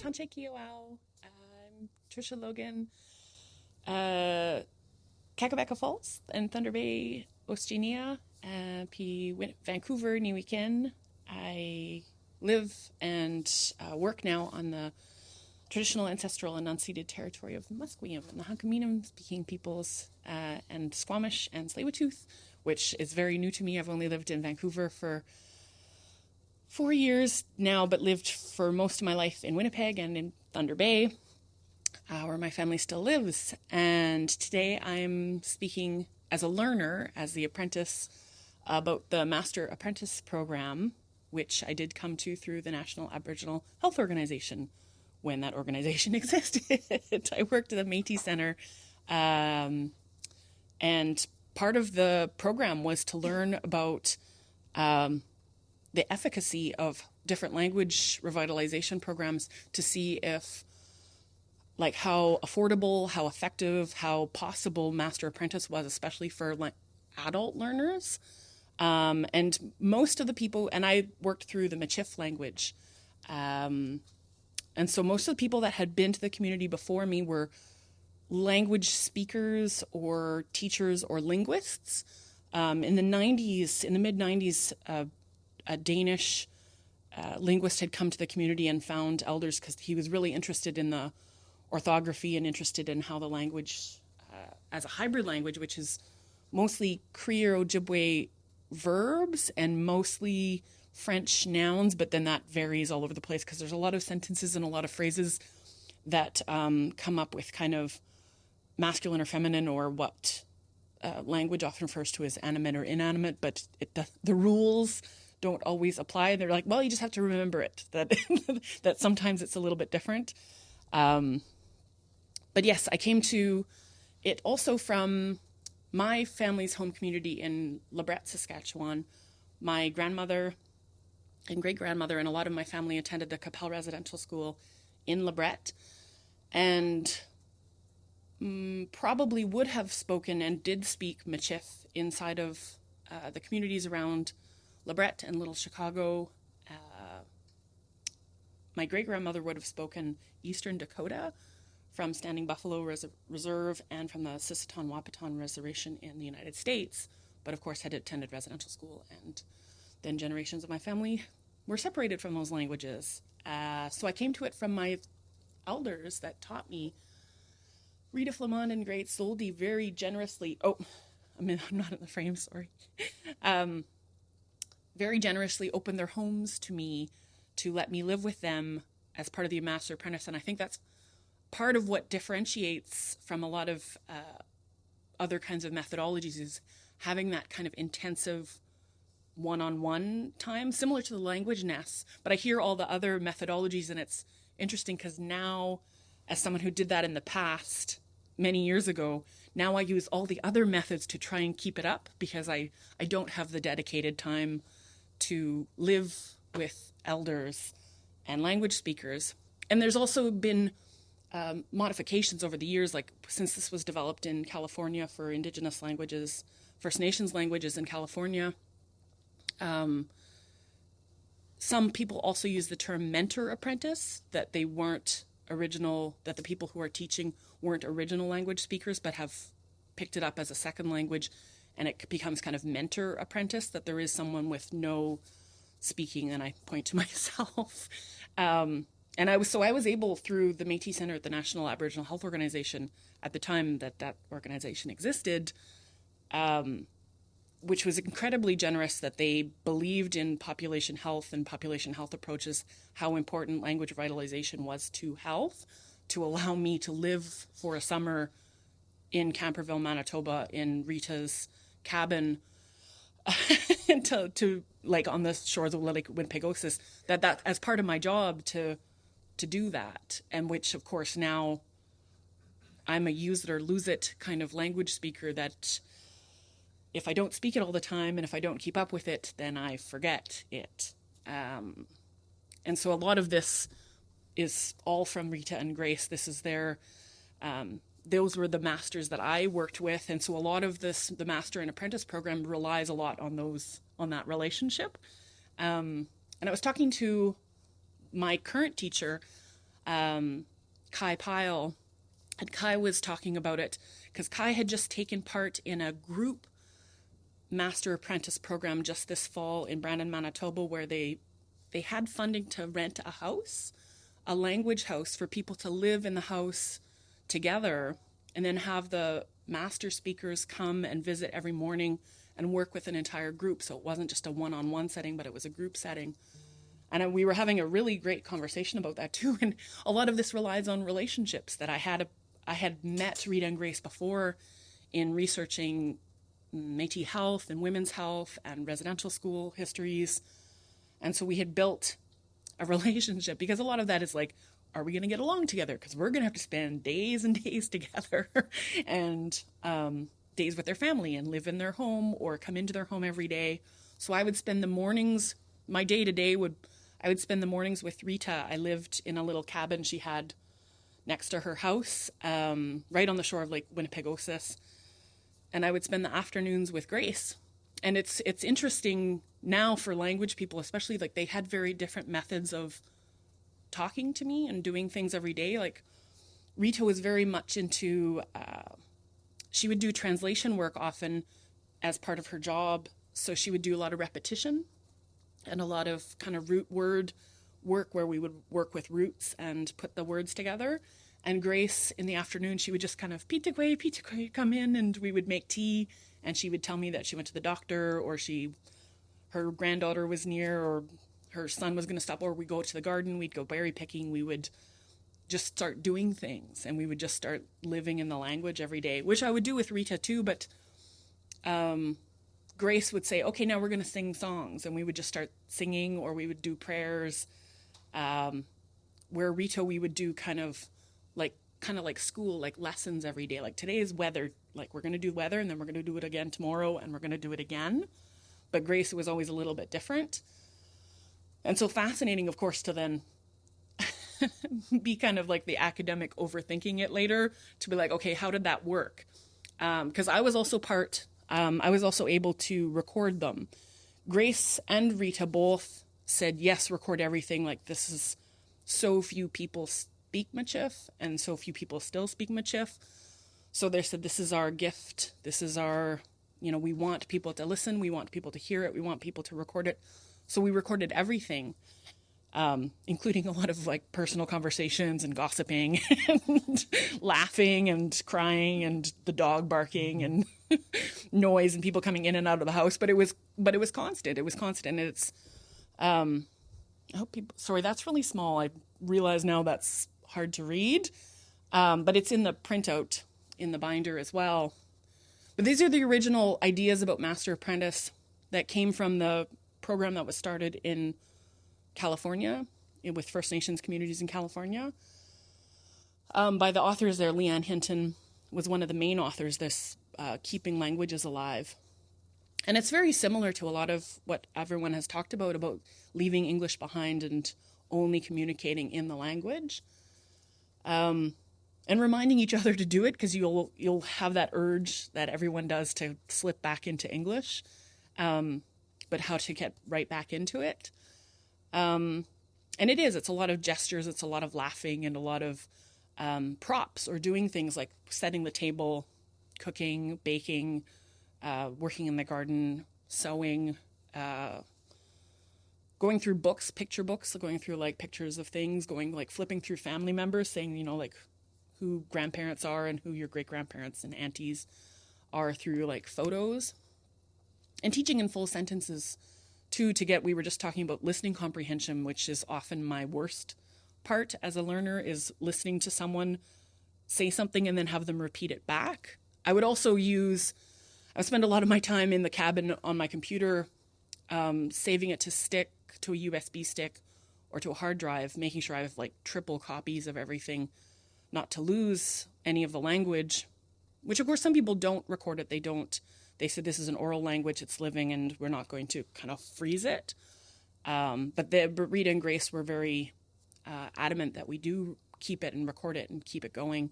I'm Tricia Logan, Kakabeka Falls and Thunder Bay, Ostenia, Vancouver, New Weekend. I live and work now on the traditional, ancestral, and unceded territory of the Musqueam and the Hunkaminam-speaking peoples, and Squamish and Tsleil-Waututh, which is very new to me. I've only lived in Vancouver for 4 years now, but lived for most of my life in Winnipeg and in Thunder Bay, where my family still lives. And today I'm speaking as a learner, as the apprentice, about the Master Apprentice Program, which I did come to through the National Aboriginal Health Organization when that organization existed. I worked at the Métis Center, and part of the program was to learn about the efficacy of different language revitalization programs to see if, like, how affordable, how effective, how possible Master Apprentice was, especially for adult learners. And most of the people, and I worked through the Michif language, and so most of the people that had been to the community before me were language speakers or teachers or linguists. In the mid-90s, a Danish linguist had come to the community and found elders because he was really interested in the orthography and interested in how the language, as a hybrid language, which is mostly Cree Ojibwe verbs and mostly French nouns, but then that varies all over the place because there's a lot of sentences and a lot of phrases that come up with kind of masculine or feminine, or what language often refers to as animate or inanimate, but the rules don't always apply. They're like, well, you just have to remember it, that sometimes it's a little bit different. But yes, I came to it also from my family's home community in Lebret, Saskatchewan. My grandmother and great-grandmother and a lot of my family attended the Capel Residential School in Lebret, and probably would have spoken and did speak Michif inside of the communities around Lebret and Little Chicago. My great-grandmother would have spoken Eastern Dakota from Standing Buffalo Reserve and from the Sisseton-Wahpeton Reservation in the United States, but of course had attended residential school, and then generations of my family were separated from those languages. So I came to it from my elders that taught me. Rita Flamand and Great Soldi very generously, I'm not in the frame, sorry. Very generously opened their homes to me to let me live with them as part of the Master Apprentice. And I think that's part of what differentiates from a lot of other kinds of methodologies, is having that kind of intensive one-on-one time, similar to the language nests. But I hear all the other methodologies, and it's interesting because now, as someone who did that in the past, many years ago, now I use all the other methods to try and keep it up, because I don't have the dedicated time to live with elders and language speakers. And there's also been modifications over the years, like since this was developed in California for Indigenous languages, First Nations languages in California. Some people also use the term mentor apprentice, that they weren't that the people who are teaching weren't original language speakers, but have picked it up as a second language, and it becomes kind of mentor apprentice, that there is someone with no speaking, and I point to myself. And I was able, through the Métis Center at the National Aboriginal Health Organization, at the time that organization existed, which was incredibly generous, that they believed in population health and population health approaches, how important language revitalization was to health, to allow me to live for a summer in Camperville, Manitoba, in Rita's cabin, to like on the shores of Lake Winnipegosis, that as part of my job to do that, and which of course now I'm a use it or lose it kind of language speaker, that if I don't speak it all the time and if I don't keep up with it, then I forget it. And so a lot of this is all from Rita and Grace. This is their those were the masters that I worked with. And so a lot of the master and apprentice program relies a lot on that relationship. And I was talking to my current teacher, Kai Pyle, and Kai was talking about it because Kai had just taken part in a group master apprentice program just this fall in Brandon, Manitoba, where they had funding to rent a house, a language house, for people to live in the house together, and then have the master speakers come and visit every morning and work with an entire group. So it wasn't just a one-on-one setting, but it was a group setting. And we were having a really great conversation about that too. And a lot of this relies on relationships that I had met Rita and Grace before in researching Métis health and women's health and residential school histories. And so we had built a relationship, because a lot of that is like, are we going to get along together? Because we're going to have to spend days and days together and days with their family and live in their home or come into their home every day. So I would spend the mornings, my day-to-day I would spend the mornings with Rita. I lived in a little cabin she had next to her house, right on the shore of Lake Winnipegosis. And I would spend the afternoons with Grace. And it's interesting now for language people, especially, like, they had very different methods of talking to me and doing things every day. Like, Rita was very much into, she would do translation work often as part of her job. So she would do a lot of repetition and a lot of kind of root word work where we would work with roots and put the words together. And Grace, in the afternoon, she would just kind of pitikwe, come in, and we would make tea, and she would tell me that she went to the doctor, or her granddaughter was near, or her son was going to stop, or we'd go to the garden, we'd go berry picking, we would just start doing things, and we would just start living in the language every day, which I would do with Rita too, but Grace would say, okay, now we're going to sing songs, and we would just start singing, or we would do prayers, where Rita, we would do kind of like school, like lessons every day. Like, today is weather, like we're going to do weather, and then we're going to do it again tomorrow, and we're going to do it again. But Grace was always a little bit different. And so fascinating, of course, to then be kind of like the academic overthinking it later, to be like, okay, how did that work? Because I was also I was also able to record them. Grace and Rita both said, yes, record everything. Like, this is so few people speak Michif, and so few people still speak Michif. So they said, this is our gift. This is our, we want people to listen. We want people to hear it. We want people to record it. So we recorded everything, including a lot of like personal conversations and gossiping and laughing and crying and the dog barking and noise and people coming in and out of the house. But it was constant. It was constant. And it's, I hope people, sorry, that's really small. I realize now that's hard to read, but it's in the printout in the binder as well. But these are the original ideas about Master Apprentice that came from the program that was started in California with First Nations communities in California by the authors there. Leanne Hinton was one of the main authors, this Keeping Languages Alive. And it's very similar to a lot of what everyone has talked about leaving English behind and only communicating in the language. And reminding each other to do it, because you'll have that urge that everyone does to slip back into English, but how to get right back into it. And it's a lot of gestures, it's a lot of laughing, and a lot of props, or doing things like setting the table, cooking, baking, working in the garden, sewing, going through books, picture books, going through like pictures of things, flipping through family members, saying, like who grandparents are and who your great grandparents and aunties are through like photos, and teaching in full sentences too, we were just talking about listening comprehension, which is often my worst part as a learner, is listening to someone say something and then have them repeat it back. I would spend a lot of my time in the cabin on my computer, saving it to stick to a USB stick or to a hard drive, making sure I have like triple copies of everything, not to lose any of the language, which of course some people don't record it. They said this is an oral language, it's living, and we're not going to kind of freeze it. But Rita and Grace were very adamant that we do keep it and record it and keep it going.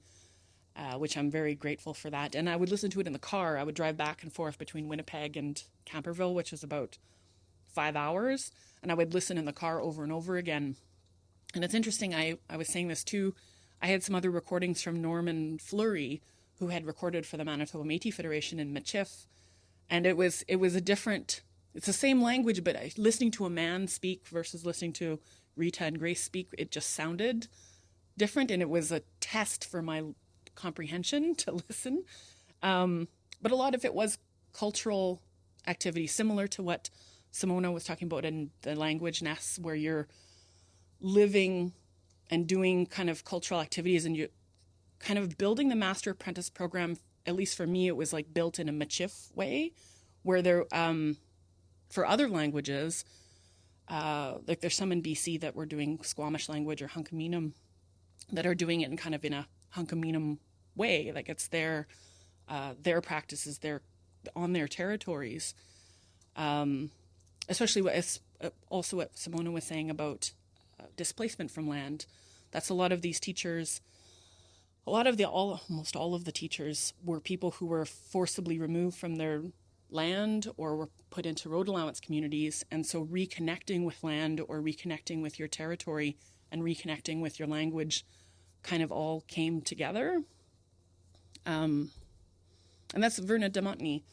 which I'm very grateful for that. And I would listen to it in the car. I would drive back and forth between Winnipeg and Camperville, which is about 5 hours, and I would listen in the car over and over again. And it's interesting, I was saying this too, I had some other recordings from Norman Fleury, who had recorded for the Manitoba Métis Federation in Michif, and it was a different, it's the same language, but listening to a man speak versus listening to Rita and Grace speak, it just sounded different, and it was a test for my comprehension to listen. But a lot of it was cultural activity, similar to what Simona was talking about in the language nests, where you're living and doing kind of cultural activities, and you kind of building the Master Apprentice program. At least for me, it was like built in a Michif way, where there, for other languages, like there's some in BC that were doing Squamish language or Hunkaminam that are doing it in kind of in a Hunkaminam way, like it's their practices, on their territories. Especially also what Simona was saying about displacement from land. That's a lot of these teachers, almost all of the teachers were people who were forcibly removed from their land or were put into road allowance communities. And so reconnecting with land or reconnecting with your territory and reconnecting with your language kind of all came together. And that's Verna de Montagny.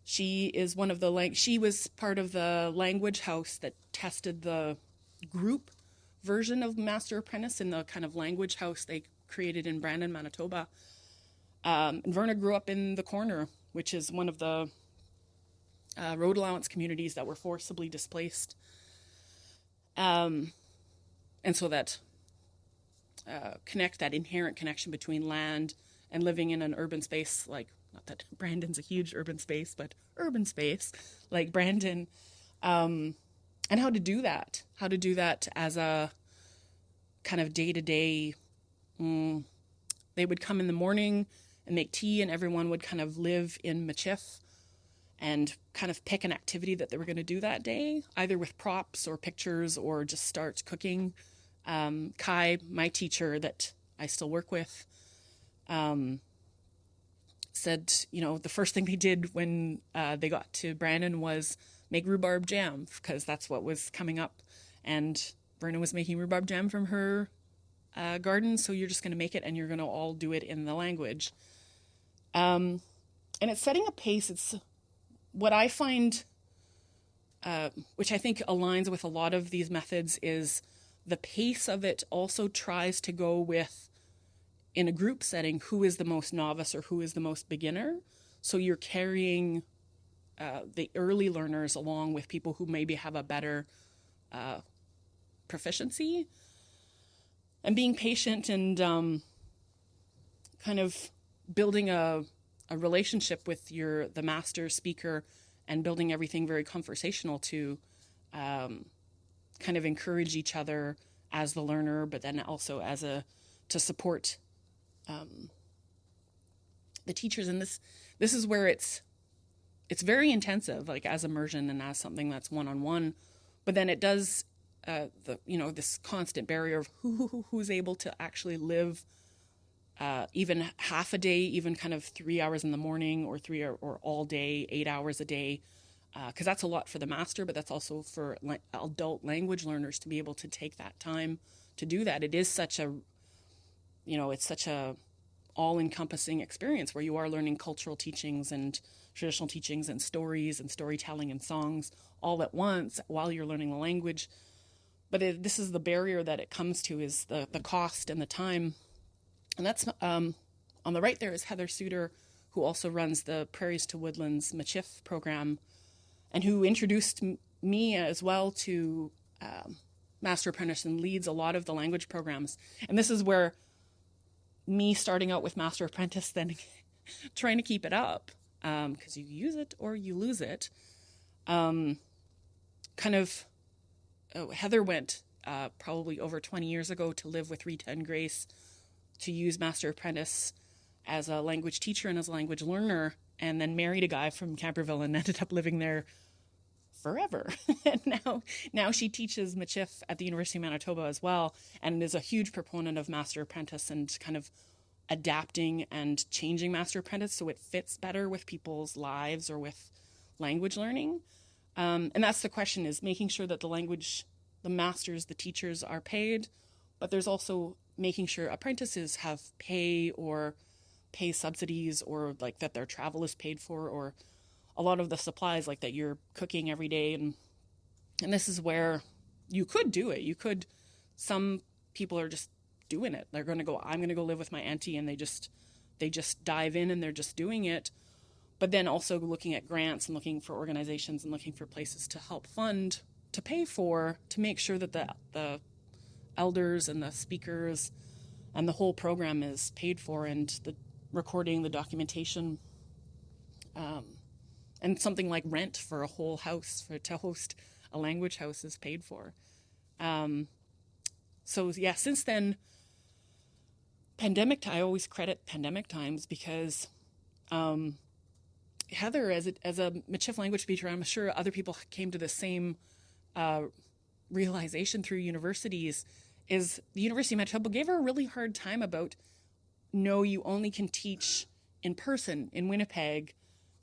She is one of she was part of the language house that tested the group version of Master Apprentice in the kind of language house they created in Brandon, Manitoba. And Verna grew up in the Corner, which is one of the road allowance communities that were forcibly displaced. And so that that inherent connection between land and living in an urban space, like, not that Brandon's a huge urban space, but urban space like Brandon, and how to do that as a kind of day-to-day. They would come in the morning and make tea, and everyone would kind of live in Michif and kind of pick an activity that they were going to do that day, either with props or pictures or just start cooking. Kai, my teacher that I still work with, said, the first thing they did when they got to Brandon was make rhubarb jam, because that's what was coming up. And Verna was making rhubarb jam from her garden, so you're just going to make it and you're going to all do it in the language. And it's setting a pace. It's what I find, which I think aligns with a lot of these methods, is the pace of it also tries to go with, in a group setting, who is the most novice or who is the most beginner. So you're carrying the early learners along with people who maybe have a better proficiency, and being patient and kind of building a relationship with the master speaker, and building everything very conversational to kind of encourage each other as the learner, but then also to support the teachers. And this is where it's very intensive, like as immersion and as something that's one-on-one, but then it does this constant barrier of who's able to actually live even half a day, even kind of 3 hours in the morning, or or all day, 8 hours a day, because that's a lot for the master, but that's also for adult language learners to be able to take that time to do that. It is such a all-encompassing experience where you are learning cultural teachings and traditional teachings and stories and storytelling and songs all at once while you're learning the language. But this is the barrier that it comes to, is the cost and the time. And that's on the right there is Heather Suter, who also runs the Prairies to Woodlands Michif program, and who introduced me as well to Master Apprentice and leads a lot of the language programs. And this is where me starting out with Master Apprentice, then trying to keep it up, because you use it or you lose it. Heather went probably over 20 years ago to live with Rita and Grace, to use Master Apprentice as a language teacher and as a language learner, and then married a guy from Camperville and ended up living there forever. And now she teaches Michif at the University of Manitoba as well, and is a huge proponent of Master Apprentice and kind of adapting and changing Master Apprentice so it fits better with people's lives or with language learning. And that's the question, is making sure that the masters, the teachers are paid, but there's also making sure apprentices have pay or pay subsidies, or like that their travel is paid for, or a lot of the supplies like that you're cooking every day. And this is where you could do it. Some people are just doing it. They're going to go, I'm going to go live with my auntie, and they just dive in and they're just doing it. But then also looking at grants and looking for organizations and looking for places to help fund, to pay for, to make sure that the elders and the speakers and the whole program is paid for, and the recording, the documentation, and something like rent for a whole house to host a language house is paid for. So yeah, since then, I always credit pandemic times, because Heather, as a Michif language teacher, I'm sure other people came to the same realization through universities, is the University of Manitoba gave her a really hard time about, no, you only can teach in person in Winnipeg.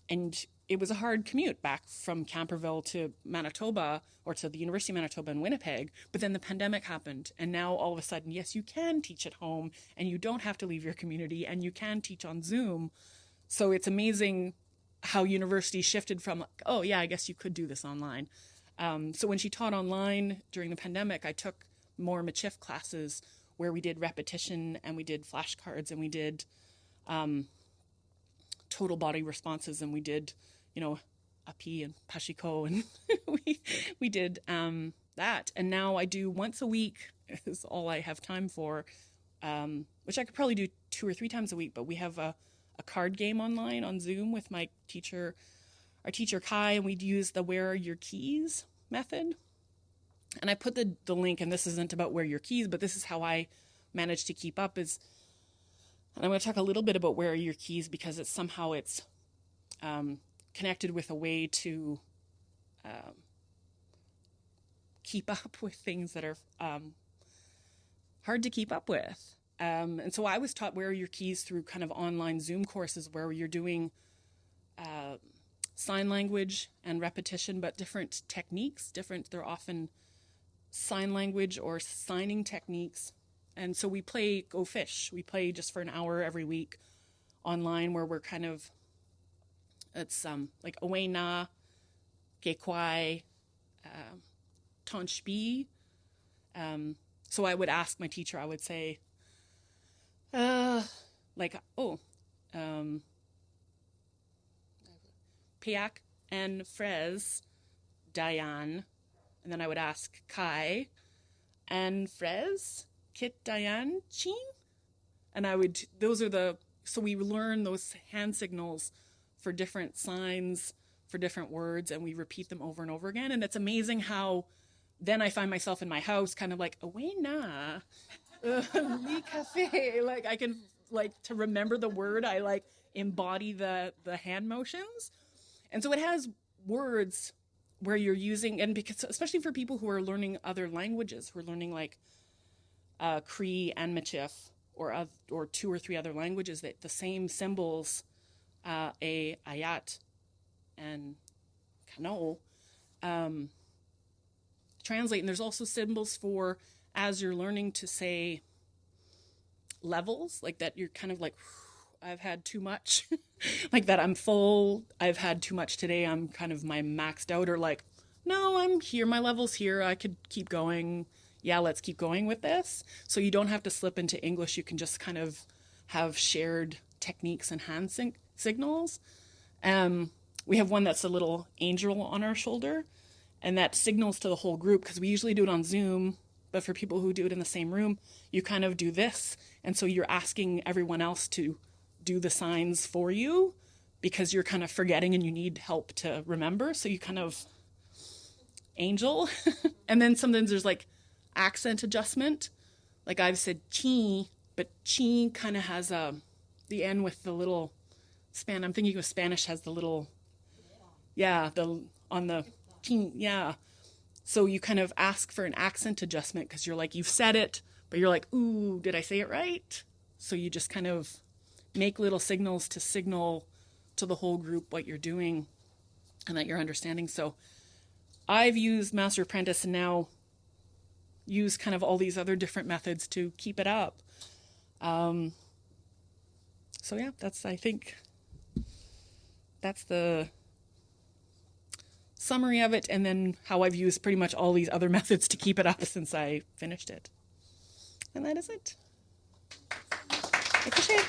And it was a hard commute back from Camperville to Manitoba, or to the University of Manitoba in Winnipeg. But then the pandemic happened, and now all of a sudden, yes, you can teach at home, and you don't have to leave your community, and you can teach on Zoom. So it's amazing how universities shifted from, oh yeah, I guess you could do this online. So when she taught online during the pandemic, I took more Michif classes where we did repetition, and we did flashcards, and we did total body responses, and we did, api and pashiko, and we did that. And now I do once a week is all I have time for, which I could probably do 2 or 3 times a week, but we have a card game online on Zoom with my teacher, our teacher Kai, and we'd use the where are your keys method. And I put the link, and this isn't about where your keys, but this is how I manage to keep up, and I'm going to talk a little bit about where are your keys, because it's connected with a way to keep up with things that are hard to keep up with. And so I was taught where are your keys through kind of online Zoom courses where you're doing sign language and repetition, but different techniques, they're often sign language or signing techniques. And so we play Go Fish. We play just for an hour every week online, where we're kind of, it's like Away Na, Gekwai, Tonshbi. So I would ask my teacher, I would say, Piak and Frez, Diane. And then I would ask Kai and Frez, Kit Diane Chin. And so we learn those hand signals for different signs, for different words, and we repeat them over and over again. And it's amazing how then I find myself in my house kind of like, away na, li cafe. Like I can, to remember the word, I embody the hand motions. And so it has words where you're using, and because especially for people who are learning other languages, who are learning Cree and Michif, or 2 or 3 other languages, that the same symbols, ayat and kano, translate. And there's also symbols for, as you're learning to say levels, like that you're kind of like, I've had too much, like that I'm full, I've had too much today, I'm kind of maxed out, or like, no, I'm here, my level's here, I could keep going, yeah, let's keep going with this. So you don't have to slip into English, you can just kind of have shared techniques and hand signals. We have one that's a little angel on our shoulder, and that signals to the whole group, because we usually do it on Zoom, but for people who do it in the same room, you kind of do this, and so you're asking everyone else to do the signs for you, because you're kind of forgetting and you need help to remember, so you kind of angel. And then sometimes there's accent adjustment, like I've said chi, but chi kind of has the end with the little I'm thinking of Spanish has the little, on the chi, so you kind of ask for an accent adjustment, because you're you've said it, but you're ooh, did I say it right? So you just kind of make little signals to signal to the whole group what you're doing and that you're understanding. So I've used Master Apprentice and now use kind of all these other different methods to keep it up. So yeah, I think that's the summary of it, and then how I've used pretty much all these other methods to keep it up since I finished it. And that is it. I appreciate it.